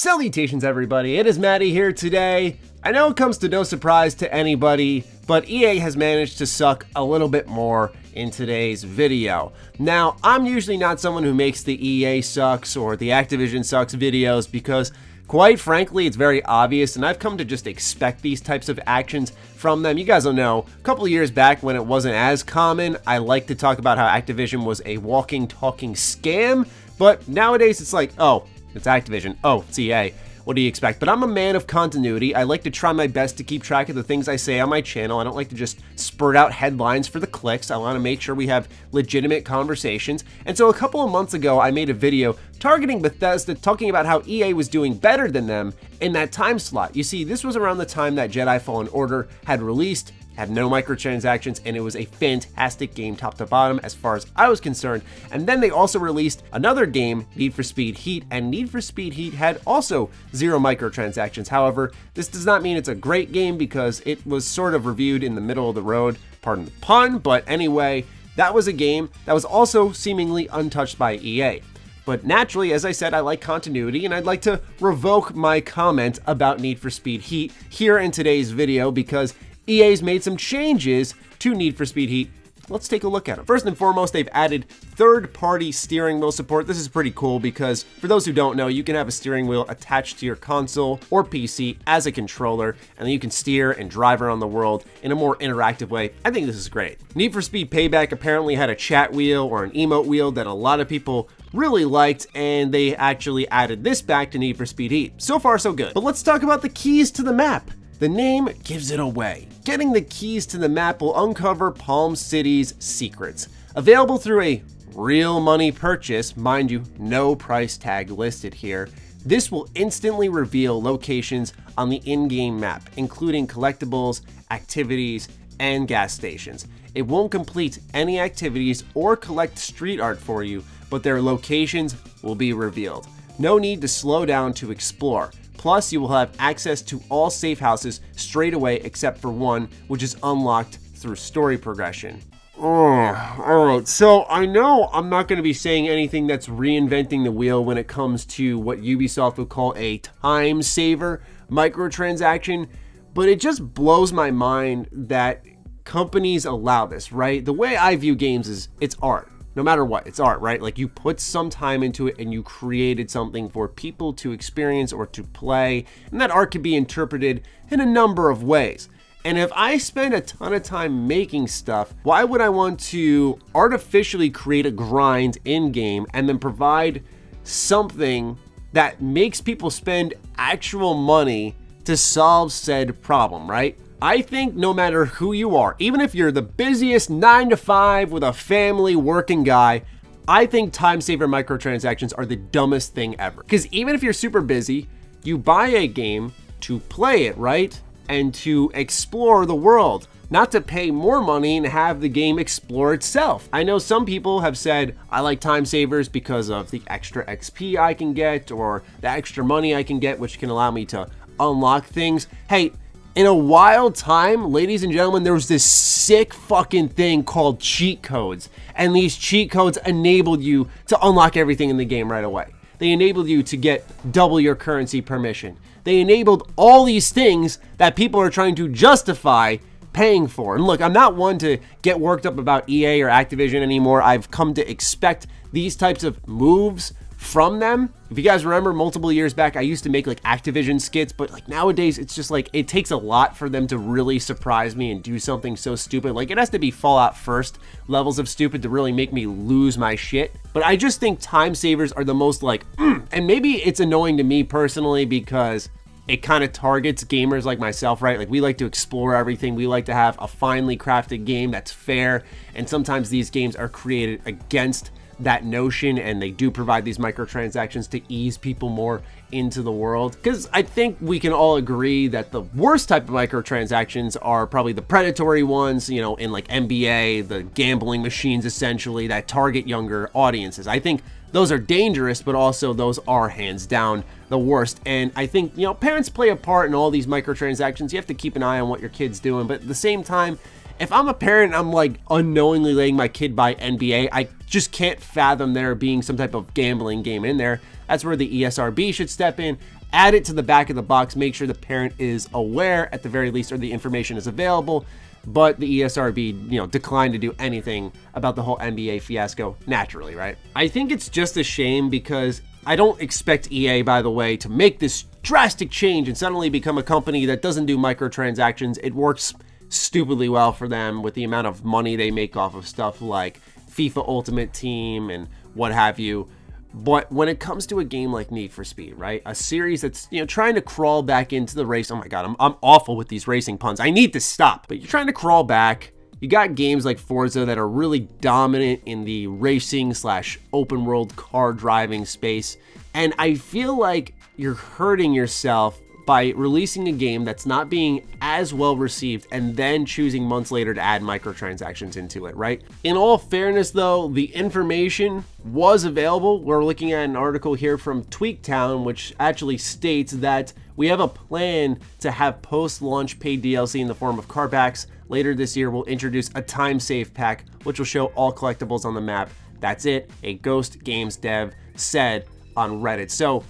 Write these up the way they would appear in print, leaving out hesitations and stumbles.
Salutations everybody, it is Matty here today. I know it comes to no surprise to anybody, but EA has managed to suck a little bit more in today's video. Now, I'm usually not someone who makes the EA sucks or the Activision sucks videos because quite frankly, it's very obvious, and I've come to just expect these types of actions from them. You guys will know, a couple of years back when it wasn't as common, I like to talk about how Activision was a walking, talking scam, but nowadays it's like, oh, it's Activision, oh, it's EA. What do you expect? But I'm a man of continuity. I like to try my best to keep track of the things I say on my channel. I don't like to just spurt out headlines for the clicks. I want to make sure we have legitimate conversations. And so a couple of months ago, I made a video targeting Bethesda, talking about how EA was doing better than them in that time slot. You see, this was around the time that Jedi Fallen Order had released, had no microtransactions, and it was a fantastic game top to bottom as far as I was concerned. And then they also released another game, Need for Speed Heat, and Need for Speed Heat had also zero microtransactions. However, this does not mean it's a great game because it was sort of reviewed in the middle of the road, pardon the pun, but anyway, that was a game that was also seemingly untouched by EA. But naturally, as I said, I like continuity, and I'd like to revoke my comment about Need for Speed Heat here in today's video because EA's made some changes to Need for Speed Heat. Let's take a look at them. First and foremost, they've added third-party steering wheel support. This is pretty cool because for those who don't know, you can have a steering wheel attached to your console or PC as a controller, and then you can steer and drive around the world in a more interactive way. I think this is great. Need for Speed Payback apparently had a chat wheel or an emote wheel that a lot of people really liked, and they actually added this back to Need for Speed Heat. So far, so good. But let's talk about the keys to the map. The name gives it away. Getting the keys to the map will uncover Palm City's secrets. Available through a real money purchase, mind you, no price tag listed here, this will instantly reveal locations on the in-game map, including collectibles, activities, and gas stations. It won't complete any activities or collect street art for you, but their locations will be revealed. No need to slow down to explore. Plus, you will have access to all safe houses straight away except for one, which is unlocked through story progression. Alright, so I know I'm not going to be saying anything that's reinventing the wheel when it comes to what Ubisoft would call a time saver microtransaction, but it just blows my mind that companies allow this, right? The way I view games is it's art. No matter what, it's art, right? Like you put some time into it and you created something for people to experience or to play, and that art can be interpreted in a number of ways. And if I spend a ton of time making stuff, why would I want to artificially create a grind in-game and then provide something that makes people spend actual money to solve said problem, right? I think no matter who you are, even if you're the busiest 9 to 5 with a family working guy, I think time saver microtransactions are the dumbest thing ever. Because even if you're super busy, you buy a game to play it, right? And to explore the world, not to pay more money and have the game explore itself. I know some people have said, I like time savers because of the extra XP I can get or the extra money I can get, which can allow me to unlock things. Hey, in a wild time, ladies and gentlemen, there was this sick fucking thing called cheat codes. And these cheat codes enabled you to unlock everything in the game right away. They enabled you to get double your currency permission. They enabled all these things that people are trying to justify paying for. And look, I'm not one to get worked up about EA or Activision anymore. I've come to expect these types of moves from them. If you guys remember, multiple years back, I used to make like Activision skits, but like nowadays it's just like it takes a lot for them to really surprise me and do something so stupid. Like it has to be Fallout first levels of stupid to really make me lose my shit. But I just think time savers are the most like, and maybe it's annoying to me personally because it kind of targets gamers like myself, right? Like we like to explore everything. We like to have a finely crafted game that's fair. And sometimes these games are created against that notion, and they do provide these microtransactions to ease people more into the world. Because I think we can all agree that the worst type of microtransactions are probably the predatory ones, you know, in like NBA, the gambling machines essentially that target younger audiences. I think those are dangerous, but also those are hands down the worst. And I think, you know, parents play a part in all these microtransactions. You have to keep an eye on what your kid's doing, but at the same time, if I'm a parent and I'm like unknowingly letting my kid buy NBA, I just can't fathom there being some type of gambling game in there. That's where the ESRB should step in. add it to the back of the box, make sure the parent is aware at the very least, or the information is available. But the ESRB, declined to do anything about the whole NBA fiasco naturally, right? I think it's just a shame because I don't expect EA, by the way, to make this drastic change and suddenly become a company that doesn't do microtransactions. It works stupidly well for them with the amount of money they make off of stuff like FIFA Ultimate Team and what have you. But when it comes to a game like Need for Speed, right? A series that's, trying to crawl back into the race. Oh my God, I'm awful with these racing puns. I need to stop. But you're trying to crawl back. You got games like Forza that are really dominant in the racing / open world car driving space. And I feel like you're hurting yourself by releasing a game that's not being as well received and then choosing months later to add microtransactions into it, right? In all fairness though, the information was available. We're looking at an article here from Tweaktown, which actually states that we have a plan to have post-launch paid DLC in the form of car packs. Later this year, we'll introduce a time save pack, which will show all collectibles on the map. That's it, a Ghost Games dev said on Reddit. So,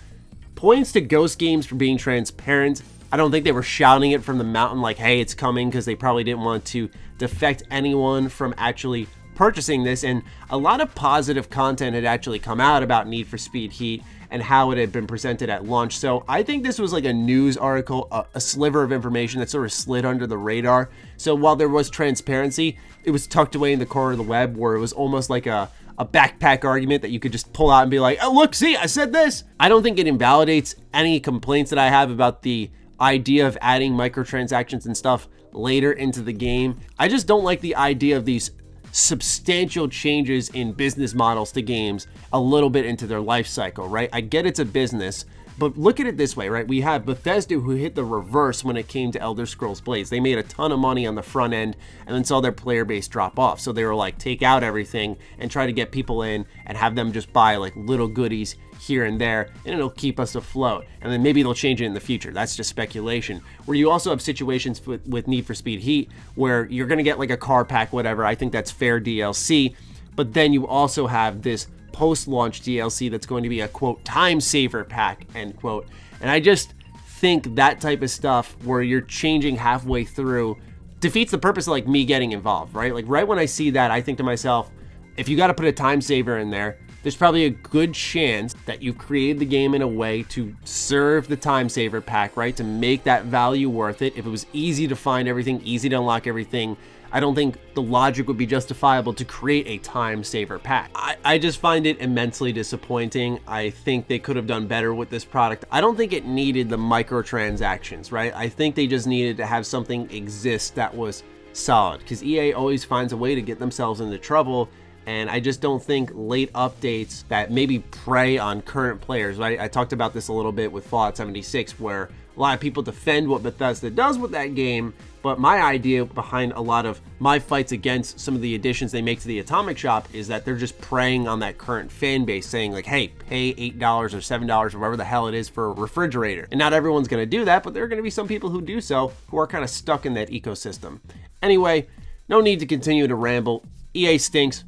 points to Ghost Games for being transparent. I don't think they were shouting it from the mountain like, hey, it's coming, because they probably didn't want to defect anyone from actually purchasing this. And a lot of positive content had actually come out about Need for Speed Heat and how it had been presented at launch. So I think this was like a news article, a sliver of information that sort of slid under the radar. So while there was transparency, it was tucked away in the corner of the web where it was almost like a backpack argument that you could just pull out and be like, oh, look, see, I said this. I don't think it invalidates any complaints that I have about the idea of adding microtransactions and stuff later into the game. I just don't like the idea of these substantial changes in business models to games a little bit into their life cycle, right? I get it's a business, but look at it this way, right? We have Bethesda who hit the reverse when it came to Elder Scrolls Blades. They made a ton of money on the front end and then saw their player base drop off. So they were like, take out everything and try to get people in and have them just buy like little goodies here and there, and it'll keep us afloat. And then maybe they'll change it in the future. That's just speculation. Where you also have situations with Need for Speed Heat where you're going to get like a car pack, whatever. I think that's fair DLC. But then you also have this post-launch DLC that's going to be a, quote, time saver pack, end quote. And I just think that type of stuff where you're changing halfway through defeats the purpose of like me getting involved, right? Like right when I see that, I think to myself, if you got to put a time saver in there, there's probably a good chance that you've created the game in a way to serve the time saver pack, right? To make that value worth it. If it was easy to find everything, easy to unlock everything, I don't think the logic would be justifiable to create a time saver pack. I just find it immensely disappointing. I think they could have done better with this product. I don't think it needed the microtransactions, right? I think they just needed to have something exist that was solid, because EA always finds a way to get themselves into trouble. And I just don't think late updates that maybe prey on current players, right? I talked about this a little bit with Fallout 76, where a lot of people defend what Bethesda does with that game, but my idea behind a lot of my fights against some of the additions they make to the Atomic Shop is that they're just preying on that current fan base, saying like, hey, pay $8 or $7 or whatever the hell it is for a refrigerator. And not everyone's going to do that, but there are going to be some people who do so, who are kind of stuck in that ecosystem. Anyway, no need to continue to ramble. EA stinks.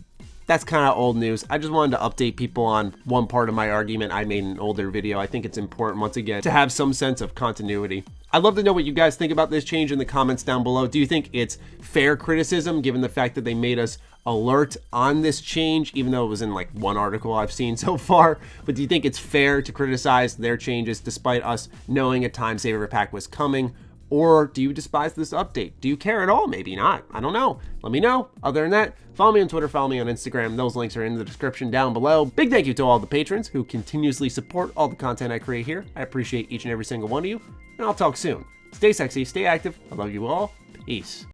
That's kind of old news. I just wanted to update people on one part of my argument I made in an older video. I think it's important, once again, to have some sense of continuity. I'd love to know what you guys think about this change in the comments down below. Do you think it's fair criticism, given the fact that they made us alert on this change, even though it was in like one article I've seen so far? But do you think it's fair to criticize their changes despite us knowing a time saver pack was coming? Or do you despise this update? Do you care at all? Maybe not. I don't know. Let me know. Other than that, follow me on Twitter, follow me on Instagram. Those links are in the description down below. Big thank you to all the patrons who continuously support all the content I create here. I appreciate each and every single one of you, and I'll talk soon. Stay sexy, stay active. I love you all. Peace.